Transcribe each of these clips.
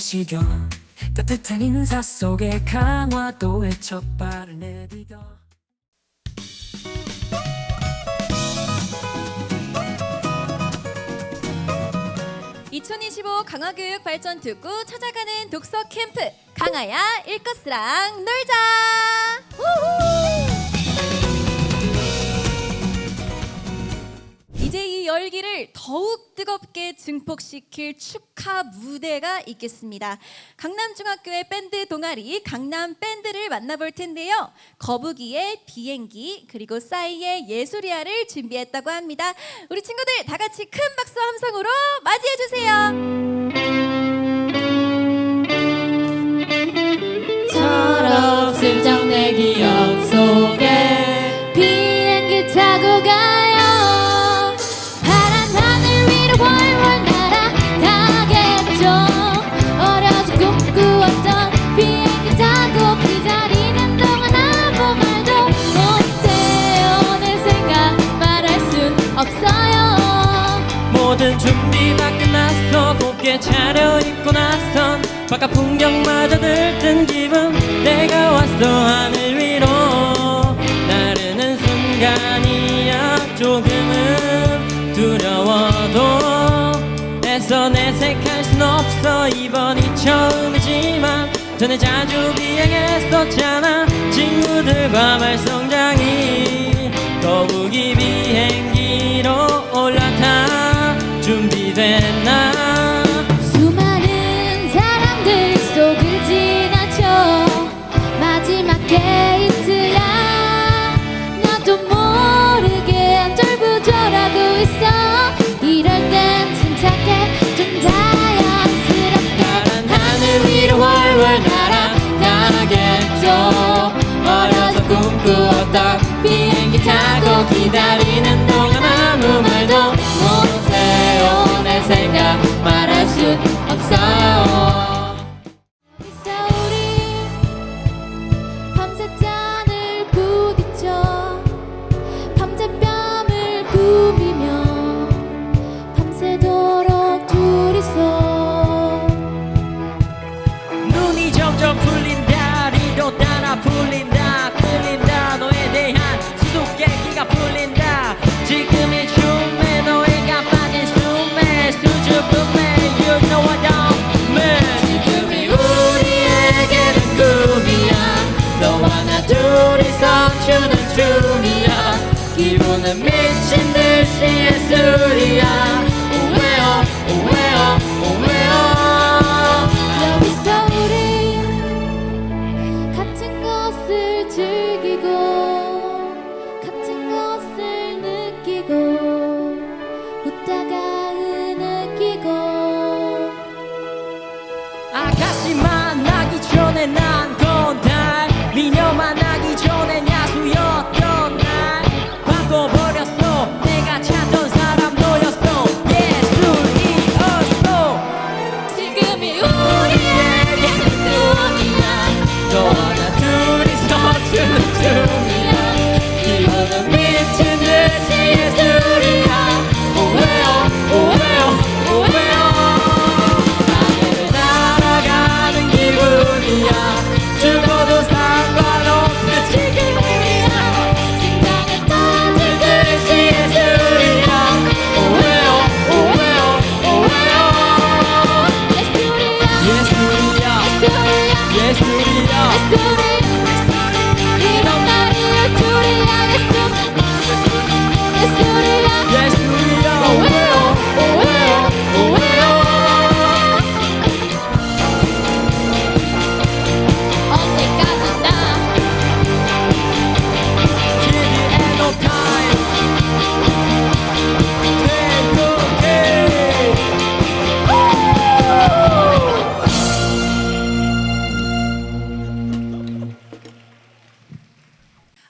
내쉬겨 따뜻한 인사 속에 강화도의 첫 발을 내디뎌 2025 강화교육 발전 듣고 찾아가는 독서 캠프 강하야 일것스랑 놀자. 우후! 이제 이 열기를 더욱 뜨겁게 증폭시킬 축하 무대가 있겠습니다. 강남중학교의 밴드 동아리 강남 밴드를 만나볼 텐데요. 거북이의 비행기 그리고 싸이의 예술이야를 준비했다고 합니다. 우리 친구들 다 같이 큰 박수와 함성으로 맞이해 주세요. 철없을 적 내 기억 속에 비행기 타고 가요. 파란 하늘 위로 월월 날아가겠죠. 어려서 꿈꾸었던 비행기 타고 기다리는 동안 아무 말도 못해요. 내 생각 말할 순 없어요. 모든 준비 다 끝났어. 곱게 차려입고 나선 바깥 풍경마저 들뜬 기분. 내가 왔어 하늘 위로 나르는 순간이야. 조금은 두려워도 애써 내색할 순 없어. 이번이 처음이지만 전에 자주 비행했었잖아. 친구들과 말썽장이 거북이 비행기로 올라타 준비됐나. 수많은 사람들 속을 지나쳐 마지막 게이트야. 나도 모르게 안절부절하고 있어. 이럴 땐 침착해 좀 자연스럽게. 파란 하늘 위로 월월 날아가겠죠. 어려서 꿈꾸었던 비행기 타고 기다리는 동안 아무 말도 못해요. 내 생각 말할 순 없어요. 있어 우리 밤새 짠을 부딪혀 밤새 뺨을 부비며 밤새도록 둘이서. 눈이 점점 풀린다. 리도 따라 풀린다. 끌린다. 너에 대한 수수께끼가 풀린다. 지금이 춤에 너희가 빠진 숨에 수줍음에 You know what I mean. 지금이 우리에게는 꿈이야. 너와 나 둘이서 추는 춤이야. 기분은 미친 듯이 예술이야. 오웨어 오웨어 오웨어. 여기서 우리 같은 것을 즐기고 같은 것을 느끼고 웃다가 느끼고. 아가씨 만나기 전에 난 건달. 미녀 만나기 전에 야수였던 날 바꿔버렸어. 내가 찾던 사람 너였어. 예술이었어. 지금이 우리에게는 꿈이야. 너와 나 둘이서 추는 춤이야. 기분은 미친 듯이 예술이야. 오웨어 오웨어 오웨어. 하늘을 날아가는 기분이야. 죽어도 상관없는 지금이야. 심장을 터질 듯이 예술이야. 오웨어 오웨어 오웨어. 예술이야. 예술이야 예술이야. 예술이야. 예술이. 이런 날이 예술이야. 예술이야. 예술이야. 오웨어 오웨어 오웨어. 언제까지나 Give it no time.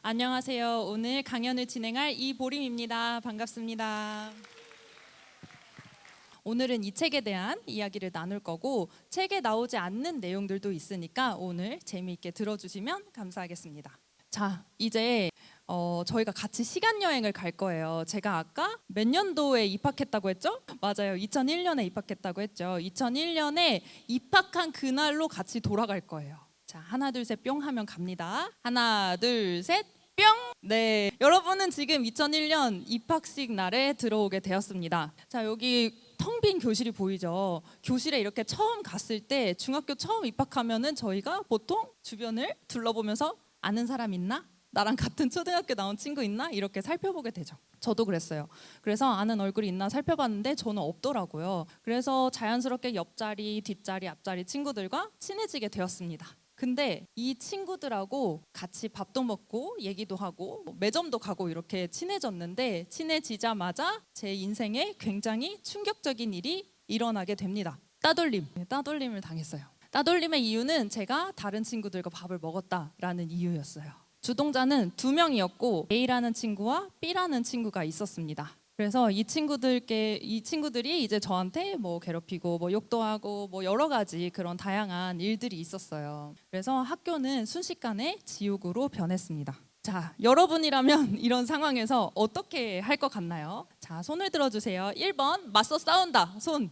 안녕하세요. 오늘 강연을 진행할 이보림입니다. 반갑습니다. 오늘은 이 책에 대한 이야기를 나눌 거고 책에 나오지 않는 내용들도 있으니까 오늘 재미있게 들어주시면 감사하겠습니다. 자, 이제 저희가 같이 시간 여행을 갈 거예요. 제가 아까 몇 년도에 입학했다고 했죠? 맞아요. 2001년에 입학했다고 했죠. 2001년에 입학한 그날로 같이 돌아갈 거예요. 자, 하나 둘 셋 뿅 하면 갑니다. 하나 둘 셋 뿅. 네, 여러분은 지금 2001년 입학식 날에 들어오게 되었습니다. 자, 여기 텅 빈 교실이 보이죠? 교실에 이렇게 처음 갔을 때 중학교 처음 입학하면은 저희가 보통 주변을 둘러보면서 아는 사람 있나? 나랑 같은 초등학교 나온 친구 있나? 이렇게 살펴보게 되죠. 저도 그랬어요. 그래서 아는 얼굴이 있나 살펴봤는데 저는 없더라고요. 그래서 자연스럽게 옆자리, 뒷자리, 앞자리 친구들과 친해지게 되었습니다. 근데 이 친구들하고 같이 밥도 먹고 얘기도 하고 매점도 가고 이렇게 친해졌는데 친해지자마자 제 인생에 굉장히 충격적인 일이 일어나게 됩니다. 따돌림. 따돌림을 당했어요. 따돌림의 이유는 제가 다른 친구들과 밥을 먹었다라는 이유였어요. 주동자는 2명이었고 A라는 친구와 B라는 친구가 있었습니다. 그래서 이 친구들이 이제 저한테 뭐 괴롭히고 뭐 욕도 하고 뭐 여러 가지 그런 다양한 일들이 있었어요. 그래서 학교는 순식간에 지옥으로 변했습니다. 자, 여러분이라면 이런 상황에서 어떻게 할 것 같나요? 자, 손을 들어주세요. 1번 맞서 싸운다. 손.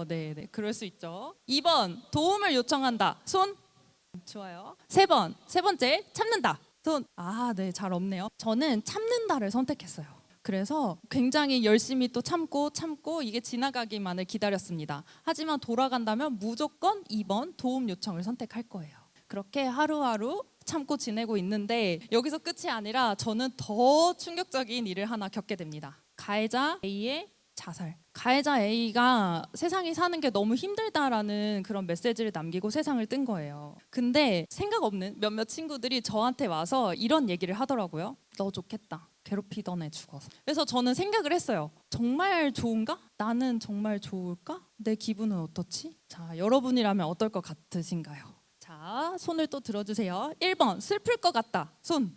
네, 그럴 수 있죠. 2번 도움을 요청한다. 손. 좋아요. 세 번째 참는다. 손. 네, 잘 없네요. 저는 참는다를 선택했어요. 그래서 굉장히 열심히 또 참고 이게 지나가기만을 기다렸습니다. 하지만 돌아간다면 무조건 2번 도움 요청을 선택할 거예요. 그렇게 하루하루 참고 지내고 있는데 여기서 끝이 아니라 저는 더 충격적인 일을 하나 겪게 됩니다. 가해자 A의 자살. 가해자 A가 세상이 사는 게 너무 힘들다라는 그런 메시지를 남기고 세상을 뜬 거예요. 근데 생각 없는 몇몇 친구들이 저한테 와서 이런 얘기를 하더라고요. 너 좋겠다. 괴롭히던 애 죽어서. 그래서 저는 생각을 했어요. 정말 좋은가? 나는 정말 좋을까? 내 기분은 어떻지? 자, 여러분이라면 어떨 것 같으신가요? 자, 손을 또 들어주세요. 1번 슬플 것 같다. 손.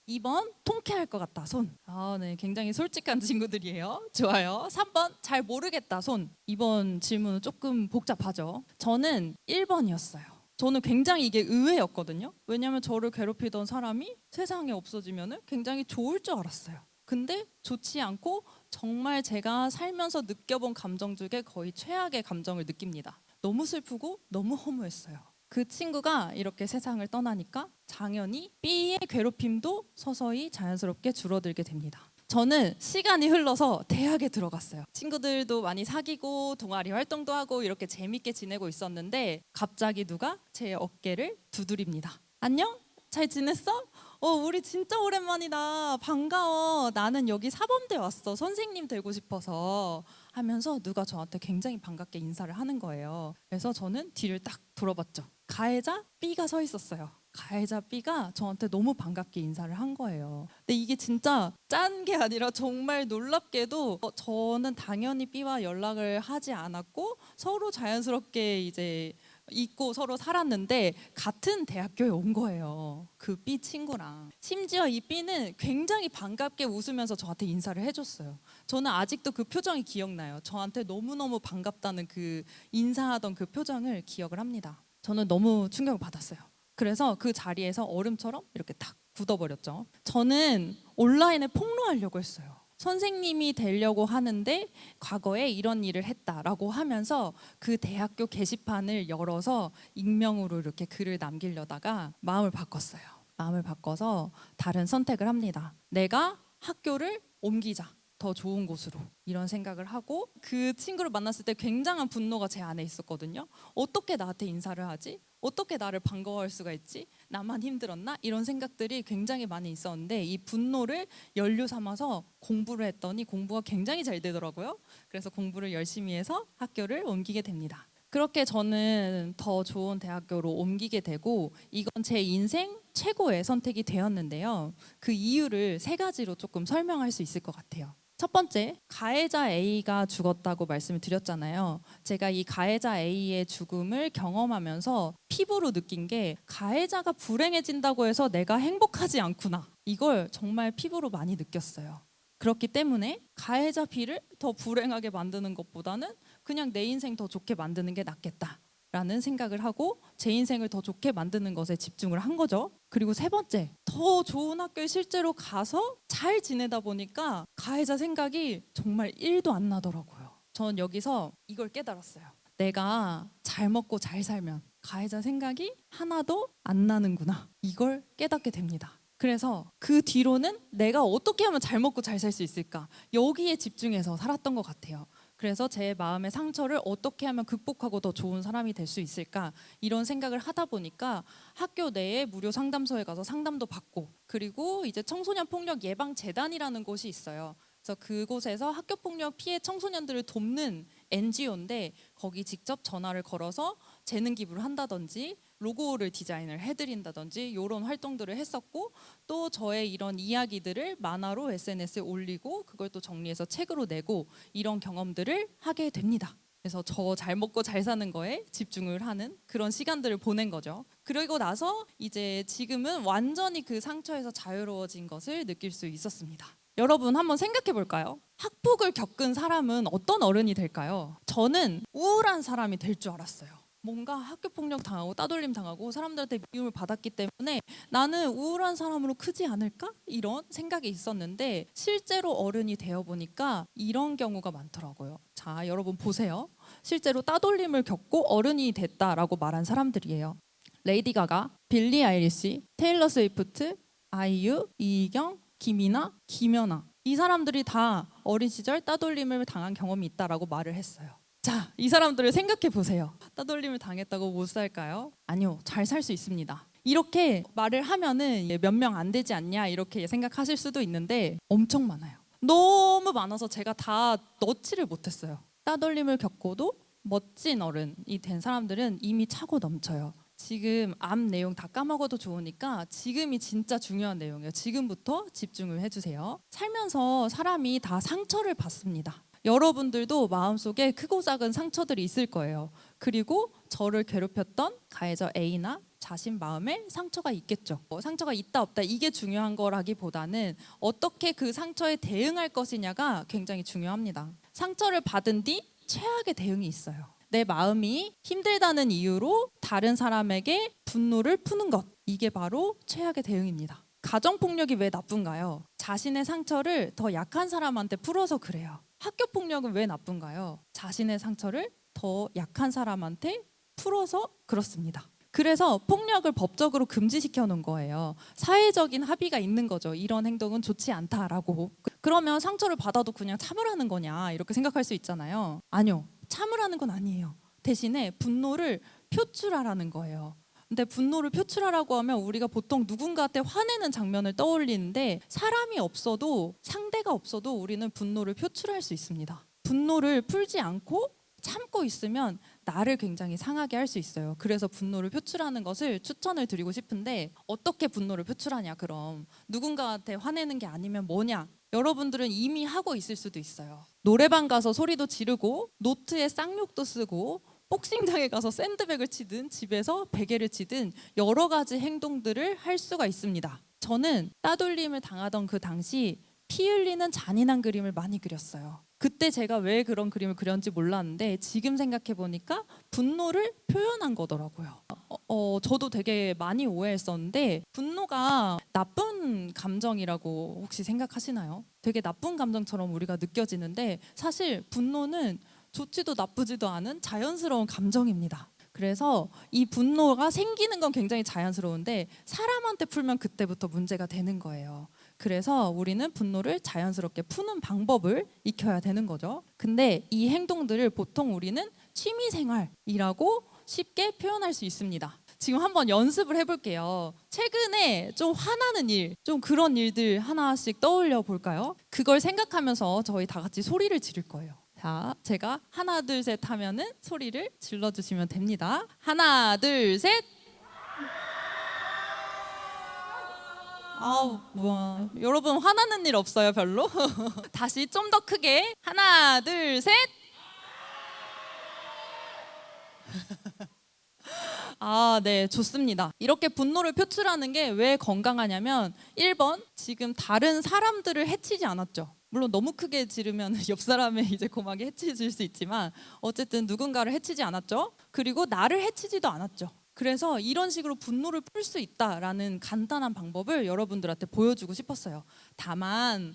2번 통쾌할 것 같다. 손. 네, 굉장히 솔직한 친구들이에요. 좋아요. 3번 잘 모르겠다. 손. 이번 질문은 조금 복잡하죠. 저는 1번이었어요. 저는 굉장히 이게 의외였거든요. 왜냐하면 저를 괴롭히던 사람이 세상에 없어지면 굉장히 좋을 줄 알았어요. 근데 좋지 않고 정말 제가 살면서 느껴본 감정 중에 거의 최악의 감정을 느낍니다. 너무 슬프고 너무 허무했어요. 그 친구가 이렇게 세상을 떠나니까 당연히 B의 괴롭힘도 서서히 자연스럽게 줄어들게 됩니다. 저는 시간이 흘러서 대학에 들어갔어요. 친구들도 많이 사귀고 동아리 활동도 하고 이렇게 재밌게 지내고 있었는데 갑자기 누가 제 어깨를 두드립니다. 안녕? 잘 지냈어? 우리 진짜 오랜만이다. 반가워. 나는 여기 사범대 왔어. 선생님 되고 싶어서 하면서 누가 저한테 굉장히 반갑게 인사를 하는 거예요. 그래서 저는 뒤를 딱 돌아봤죠. 가해자 B가 서 있었어요. 가해자 B가 저한테 너무 반갑게 인사를 한 거예요. 근데 이게 진짜 짠 게 아니라 정말 놀랍게도 저는 당연히 B와 연락을 하지 않았고 서로 자연스럽게 이제 잊고 서로 살았는데 같은 대학교에 온 거예요. 그 B 친구랑. 심지어 이 B는 굉장히 반갑게 웃으면서 저한테 인사를 해줬어요. 저는 아직도 그 표정이 기억나요. 저한테 너무너무 반갑다는 그 인사하던 그 표정을 기억을 합니다. 저는 너무 충격을 받았어요. 그래서 그 자리에서 얼음처럼 이렇게 탁 굳어버렸죠. 저는 온라인에 폭로하려고 했어요. 선생님이 되려고 하는데 과거에 이런 일을 했다라고 하면서 그 대학교 게시판을 열어서 익명으로 이렇게 글을 남기려다가 마음을 바꿨어요. 마음을 바꿔서 다른 선택을 합니다. 내가 학교를 옮기자. 더 좋은 곳으로 이런 생각을 하고 그 친구를 만났을 때 굉장한 분노가 제 안에 있었거든요. 어떻게 나한테 인사를 하지? 어떻게 나를 반가워할 수가 있지? 나만 힘들었나? 이런 생각들이 굉장히 많이 있었는데 이 분노를 연료 삼아서 공부를 했더니 공부가 굉장히 잘 되더라고요. 그래서 공부를 열심히 해서 학교를 옮기게 됩니다. 그렇게 저는 더 좋은 대학교로 옮기게 되고 이건 제 인생 최고의 선택이 되었는데요. 그 이유를 3가지로 조금 설명할 수 있을 것 같아요. 첫 번째, 가해자 A가 죽었다고 말씀을 드렸잖아요. 제가 이 가해자 A의 죽음을 경험하면서 피부로 느낀 게 가해자가 불행해진다고 해서 내가 행복하지 않구나. 이걸 정말 피부로 많이 느꼈어요. 그렇기 때문에 가해자 B를 더 불행하게 만드는 것보다는 그냥 내 인생 더 좋게 만드는 게 낫겠다. 라는 생각을 하고 제 인생을 더 좋게 만드는 것에 집중을 한 거죠. 그리고 세 번째, 더 좋은 학교에 실제로 가서 잘 지내다 보니까 가해자 생각이 정말 1도 안 나더라고요. 전 여기서 이걸 깨달았어요. 내가 잘 먹고 잘 살면 가해자 생각이 하나도 안 나는구나. 이걸 깨닫게 됩니다. 그래서 그 뒤로는 내가 어떻게 하면 잘 먹고 잘 살 수 있을까? 여기에 집중해서 살았던 것 같아요. 그래서 제 마음의 상처를 어떻게 하면 극복하고 더 좋은 사람이 될 수 있을까? 이런 생각을 하다 보니까 학교 내에 무료 상담소에 가서 상담도 받고, 그리고 이제 청소년 폭력 예방 재단이라는 곳이 있어요. 그래서 그곳에서 학교 폭력 피해 청소년들을 돕는 NGO인데 거기 직접 전화를 걸어서 재능 기부를 한다든지 로고를 디자인을 해드린다든지 이런 활동들을 했었고, 또 저의 이런 이야기들을 만화로 SNS에 올리고 그걸 또 정리해서 책으로 내고 이런 경험들을 하게 됩니다. 그래서 저 잘 먹고 잘 사는 거에 집중을 하는 그런 시간들을 보낸 거죠. 그리고 나서 이제 지금은 완전히 그 상처에서 자유로워진 것을 느낄 수 있었습니다. 여러분 한번 생각해 볼까요? 학폭을 겪은 사람은 어떤 어른이 될까요? 저는 우울한 사람이 될 줄 알았어요. 뭔가 학교 폭력 당하고 따돌림 당하고 사람들한테 미움을 받았기 때문에 나는 우울한 사람으로 크지 않을까? 이런 생각이 있었는데 실제로 어른이 되어 보니까 이런 경우가 많더라고요. 자, 여러분 보세요. 실제로 따돌림을 겪고 어른이 됐다라고 말한 사람들이에요. 레이디 가가, 빌리 아일리시, 테일러 스위프트, 아이유, 이희경, 김이나, 김연아, 이 사람들이 다 어린 시절 따돌림을 당한 경험이 있다라고 말을 했어요. 자, 이 사람들을 생각해 보세요. 따돌림을 당했다고 못 살까요? 아니요, 잘 살 수 있습니다. 이렇게 말을 하면은 몇 명 안 되지 않냐 이렇게 생각하실 수도 있는데 엄청 많아요. 너무 많아서 제가 다 넣지를 못했어요. 따돌림을 겪고도 멋진 어른이 된 사람들은 이미 차고 넘쳐요. 지금 앞 내용 다 까먹어도 좋으니까 지금이 진짜 중요한 내용이에요. 지금부터 집중을 해주세요. 살면서 사람이 다 상처를 받습니다. 여러분들도 마음속에 크고 작은 상처들이 있을 거예요. 그리고 저를 괴롭혔던 가해자 A나 자신 마음에 상처가 있겠죠. 상처가 있다 없다 이게 중요한 거라기보다는 어떻게 그 상처에 대응할 것이냐가 굉장히 중요합니다. 상처를 받은 뒤 최악의 대응이 있어요. 내 마음이 힘들다는 이유로 다른 사람에게 분노를 푸는 것, 이게 바로 최악의 대응입니다. 가정폭력이 왜 나쁜가요? 자신의 상처를 더 약한 사람한테 풀어서 그래요. 학교폭력은 왜 나쁜가요? 자신의 상처를 더 약한 사람한테 풀어서 그렇습니다. 그래서 폭력을 법적으로 금지시켜 놓은 거예요. 사회적인 합의가 있는 거죠. 이런 행동은 좋지 않다라고. 그러면 상처를 받아도 그냥 참으라는 거냐 이렇게 생각할 수 있잖아요. 아니요. 참으라는 건 아니에요. 대신에 분노를 표출하라는 거예요. 근데 분노를 표출하라고 하면 우리가 보통 누군가한테 화내는 장면을 떠올리는데 사람이 없어도 상대가 없어도 우리는 분노를 표출할 수 있습니다. 분노를 풀지 않고 참고 있으면 나를 굉장히 상하게 할 수 있어요. 그래서 분노를 표출하는 것을 추천을 드리고 싶은데 어떻게 분노를 표출하냐 그럼 누군가한테 화내는 게 아니면 뭐냐? 여러분들은 이미 하고 있을 수도 있어요. 노래방 가서 소리도 지르고 노트에 쌍욕도 쓰고 복싱장에 가서 샌드백을 치든 집에서 베개를 치든 여러 가지 행동들을 할 수가 있습니다. 저는 따돌림을 당하던 그 당시 피 흘리는 잔인한 그림을 많이 그렸어요. 그때 제가 왜 그런 그림을 그렸는지 몰랐는데 지금 생각해 보니까 분노를 표현한 거더라고요. 저도 되게 많이 오해했었는데 분노가 나쁜 감정이라고 혹시 생각하시나요? 되게 나쁜 감정처럼 우리가 느껴지는데 사실 분노는 좋지도 나쁘지도 않은 자연스러운 감정입니다. 그래서 이 분노가 생기는 건 굉장히 자연스러운데 사람한테 풀면 그때부터 문제가 되는 거예요. 그래서 우리는 분노를 자연스럽게 푸는 방법을 익혀야 되는 거죠. 근데 이 행동들을 보통 우리는 취미생활이라고 쉽게 표현할 수 있습니다. 지금 한번 연습을 해볼게요. 최근에 좀 화나는 일, 좀 그런 일들 하나씩 떠올려 볼까요? 그걸 생각하면서 저희 다 같이 소리를 지를 거예요. 자, 제가 하나 둘 셋 하면은 소리를 질러주시면 됩니다. 하나 둘 셋. 아우 뭐야, 여러분 화나는 일 없어요 별로? 다시 좀 더 크게 하나 둘 셋. 아, 네, 좋습니다. 이렇게 분노를 표출하는 게 왜 건강하냐면 1번, 지금 다른 사람들을 해치지 않았죠. 물론 너무 크게 지르면 옆 사람의 이제 고막에 해치 줄 수 있지만 어쨌든 누군가를 해치지 않았죠. 그리고 나를 해치지도 않았죠. 그래서 이런 식으로 분노를 풀 수 있다라는 간단한 방법을 여러분들한테 보여주고 싶었어요. 다만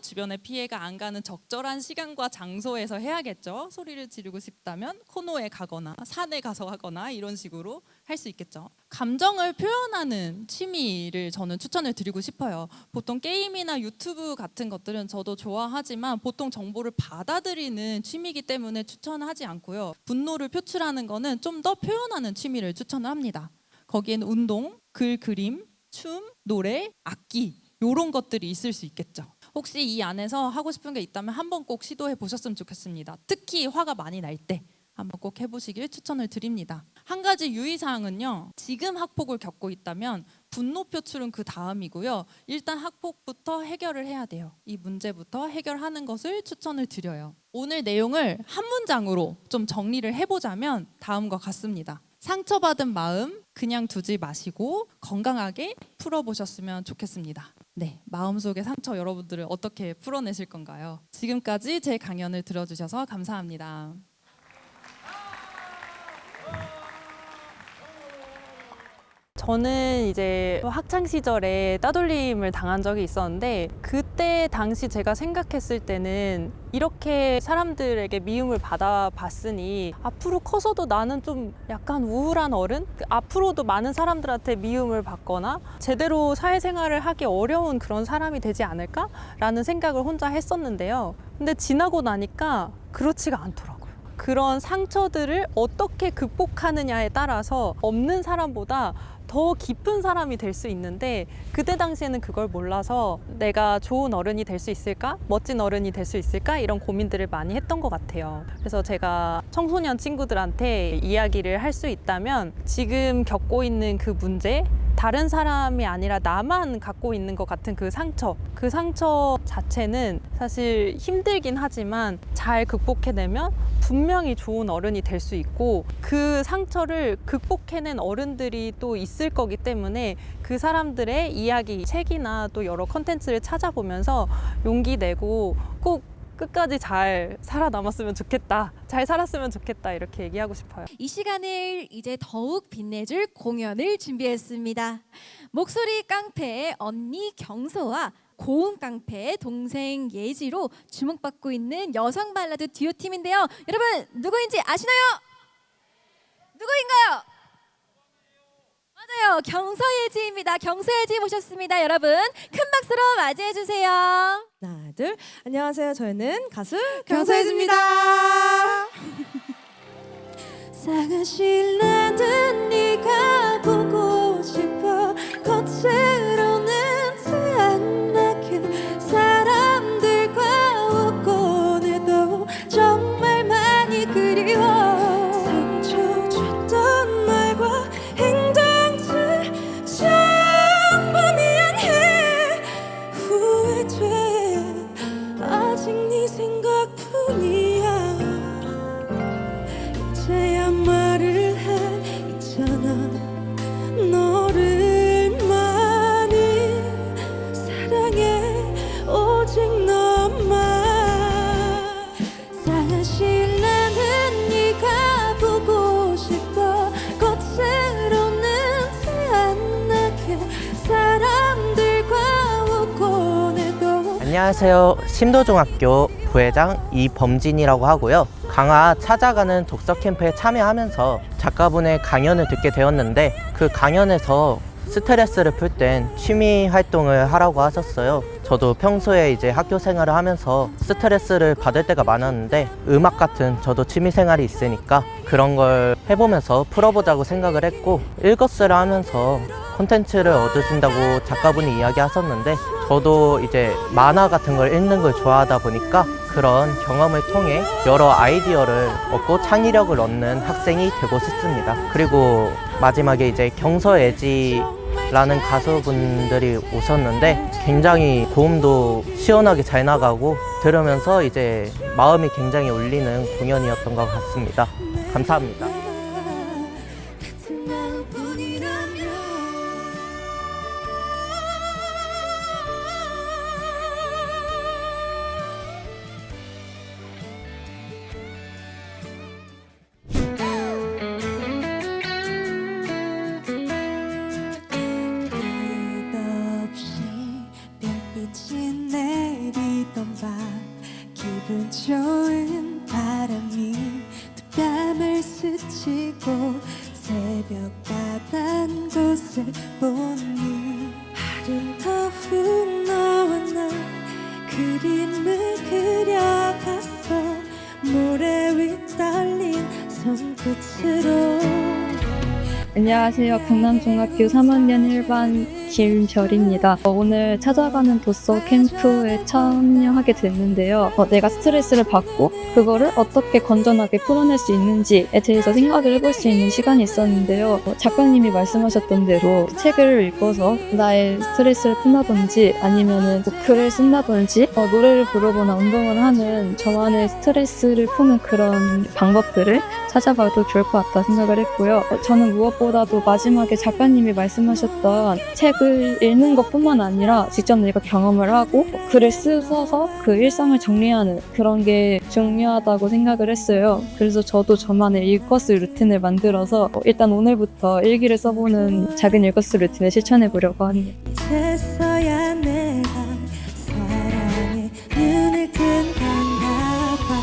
주변에 피해가 안 가는 적절한 시간과 장소에서 해야겠죠. 소리를 지르고 싶다면 코너에 가거나 산에 가서 하거나 이런 식으로 할 수 있겠죠. 감정을 표현하는 취미를 저는 추천을 드리고 싶어요. 보통 게임이나 유튜브 같은 것들은 저도 좋아하지만 보통 정보를 받아들이는 취미이기 때문에 추천하지 않고요. 분노를 표출하는 거는 좀 더 표현하는 취미를 추천을 합니다. 거기에는 운동, 글, 그림, 춤, 노래, 악기 이런 것들이 있을 수 있겠죠. 혹시 이 안에서 하고 싶은 게 있다면 한번 꼭 시도해 보셨으면 좋겠습니다. 특히 화가 많이 날 때 한번 꼭 해보시길 추천을 드립니다. 한 가지 유의사항은요. 지금 학폭을 겪고 있다면 분노 표출은 그 다음이고요. 일단 학폭부터 해결을 해야 돼요. 이 문제부터 해결하는 것을 추천을 드려요. 오늘 내용을 한 문장으로 좀 정리를 해보자면 다음과 같습니다. 상처받은 마음 그냥 두지 마시고 건강하게 풀어보셨으면 좋겠습니다. 네, 마음속의 상처 여러분들은 어떻게 풀어내실 건가요? 지금까지 제 강연을 들어주셔서 감사합니다. 저는 이제 학창 시절에 따돌림을 당한 적이 있었는데 그때 당시 제가 생각했을 때는 이렇게 사람들에게 미움을 받아봤으니 앞으로 커서도 나는 좀 약간 우울한 어른? 앞으로도 많은 사람들한테 미움을 받거나 제대로 사회생활을 하기 어려운 그런 사람이 되지 않을까라는 생각을 혼자 했었는데요. 근데 지나고 나니까 그렇지가 않더라고요. 그런 상처들을 어떻게 극복하느냐에 따라서 없는 사람보다 더 깊은 사람이 될 수 있는데 그때 당시에는 그걸 몰라서 내가 좋은 어른이 될 수 있을까? 멋진 어른이 될 수 있을까? 이런 고민들을 많이 했던 것 같아요. 그래서 제가 청소년 친구들한테 이야기를 할 수 있다면 지금 겪고 있는 그 문제 다른 사람이 아니라 나만 갖고 있는 것 같은 그 상처 자체는 사실 힘들긴 하지만 잘 극복해내면 분명히 좋은 어른이 될 수 있고 그 상처를 극복해낸 어른들이 또 있을 거기 때문에 그 사람들의 이야기, 책이나 또 여러 컨텐츠를 찾아보면서 용기 내고 꼭 끝까지 잘 살아남았으면 좋겠다, 잘 살았으면 좋겠다 이렇게 얘기하고 싶어요. 이 시간을 이제 더욱 빛내줄 공연을 준비했습니다. 목소리 깡패의 언니 경서와 고음 깡패의 동생 예지로 주목받고 있는 여성 발라드 듀오 팀인데요. 여러분 누구인지 아시나요? 누구인가요? 맞아요. 경서예지입니다. 경서예지 모셨습니다. 여러분 큰 박수로 맞이해 주세요. 하나, 둘. 안녕하세요. 저희는 가수 경서예지입니다. 사실 나는 네가 보고 싶어 겉으로는 티 안 나게 사람들과 웃곤 해도 정말 많이 그리워 상처 줬던 말과 행동들 전부 미안해 후회돼 아직 네 생각뿐이야 이제야 말을 해 있잖아 너를 많이 사랑해 오직 너만 사실 나는 네가 보고 싶어 겉으로는 티 안 나게 사람들과 웃곤 해도 안녕하세요. 심도중학교 부회장 이범진이라고 하고요. 강화 찾아가는 독서 캠프에 참여하면서 작가분의 강연을 듣게 되었는데 그 강연에서 스트레스를 풀 땐 취미 활동을 하라고 하셨어요. 저도 평소에 이제 학교 생활을 하면서 스트레스를 받을 때가 많았는데 음악 같은 저도 취미 생활이 있으니까 그런 걸 해보면서 풀어보자고 생각을 했고 읽어쓰라 하면서 콘텐츠를 얻으신다고 작가분이 이야기하셨는데 저도 이제 만화 같은 걸 읽는 걸 좋아하다 보니까 그런 경험을 통해 여러 아이디어를 얻고 창의력을 얻는 학생이 되고 싶습니다. 그리고 마지막에 이제 경서예지라는 가수분들이 오셨는데 굉장히 고음도 시원하게 잘 나가고 들으면서 이제 마음이 굉장히 울리는 공연이었던 것 같습니다. 감사합니다. 같은 마음뿐이라면 빛이 내리던 밤 기분 좋은 바람이 두 뺨을 스치고 새벽 바다한 곳을 보니 아름다운 너와 나 그림을 그려갔어 모래 위 떨린 손끝으로. 안녕하세요. 강남중학교 3학년 1반 김별입니다. 오늘 찾아가는 독서 캠프에 참여하게 됐는데요. 내가 스트레스를 받고 그거를 어떻게 건전하게 풀어낼 수 있는지에 대해서 생각을 해볼 수 있는 시간이 있었는데요. 작가님이 말씀하셨던 대로 책을 읽어서 나의 스트레스를 푼다든지 아니면은 글을 쓴다든지 노래를 부르거나 운동을 하는 저만의 스트레스를 푸는 그런 방법들을 찾아봐도 좋을 것 같다 생각을 했고요. 저는 무엇보다도 마지막에 작가님이 말씀하셨던 책을 읽는 것뿐만 아니라 직접 내가 경험을 하고 글을 써서 그 일상을 정리하는 그런 게 중요하다고 생각을 했어요. 그래서 저도 저만의 일거스 루틴을 만들어서 일단 오늘부터 일기를 써보는 작은 일거스 루틴을 실천해 보려고 합니다. 이제서야 내가 사랑에 눈을 뜬 건가 봐.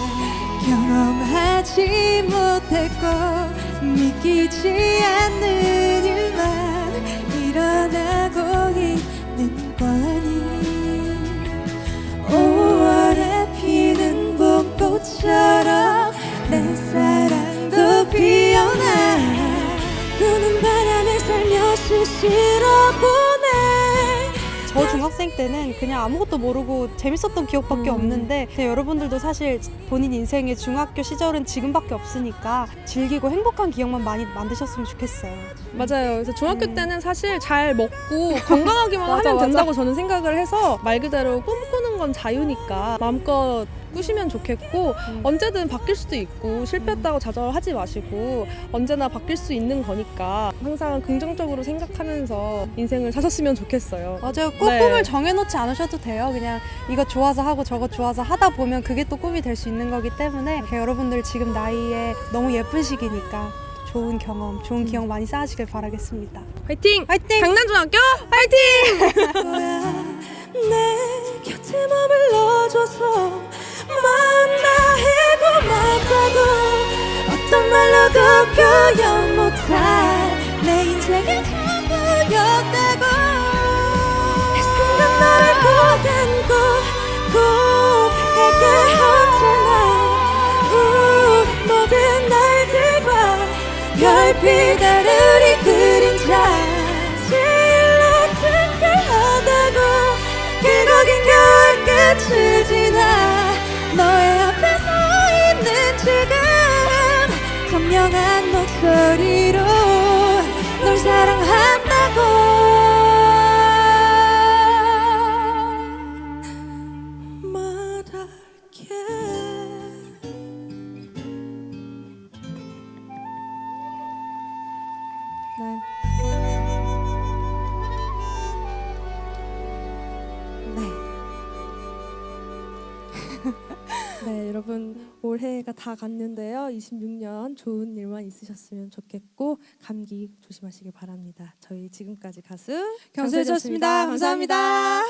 경험하지 못했고 믿기지 않는 일만 일어나고 있는 거니 5월에 피는 봄꽃처럼 내 사랑도 피어나 부는 바람에 살며시 실어보네. 저 중학생 때는 그냥 아무것도 모르고 재밌었던 기억밖에 없는데 여러분들도 사실 본인 인생의 중학교 시절은 지금밖에 없으니까 즐기고 행복한 기억만 많이 만드셨으면 좋겠어요. 맞아요. 그래서 중학교 때는 사실 잘 먹고 건강하기만 맞아, 하면 맞아. 된다고 저는 생각을 해서 말 그대로 꿈꾸는 건 자유니까 마음껏 꾸시면 좋겠고 언제든 바뀔 수도 있고 실패했다고 좌절하지 마시고 언제나 바뀔 수 있는 거니까 항상 긍정적으로 생각하면서 인생을 사셨으면 좋겠어요. 맞아요. 꼭 꿈을 정해놓지 않으셔도 돼요. 그냥 이거 좋아서 하고 저거 좋아서 하다 보면 그게 또 꿈이 될 수 있는 거기 때문에 여러분들 지금 나이에 너무 예쁜 시기니까 좋은 경험, 좋은 기억 많이 쌓으시길 바라겠습니다. 화이팅! 화이팅! 강남중학교 화이팅! 거야. 내 곁에 머물러줘서 만나고 맞다고 어떤 말로도 표현 못할 내 인생의 전부였다고 순간 너를 꼭 안고 꼭 할게 언제나 우리 모든 날들과 별빛 아래 우리 그림자 제일로 특별하다고 길고 긴 겨울 끝을 지나 너의 앞에 서 있는 지금 선명한 목소리로 널 사랑한다고 말할게. 네, 여러분 올해가 다 갔는데요. 26년 좋은 일만 있으셨으면 좋겠고 감기 조심하시길 바랍니다. 저희 지금까지 가수 경수였습니다. 감사합니다.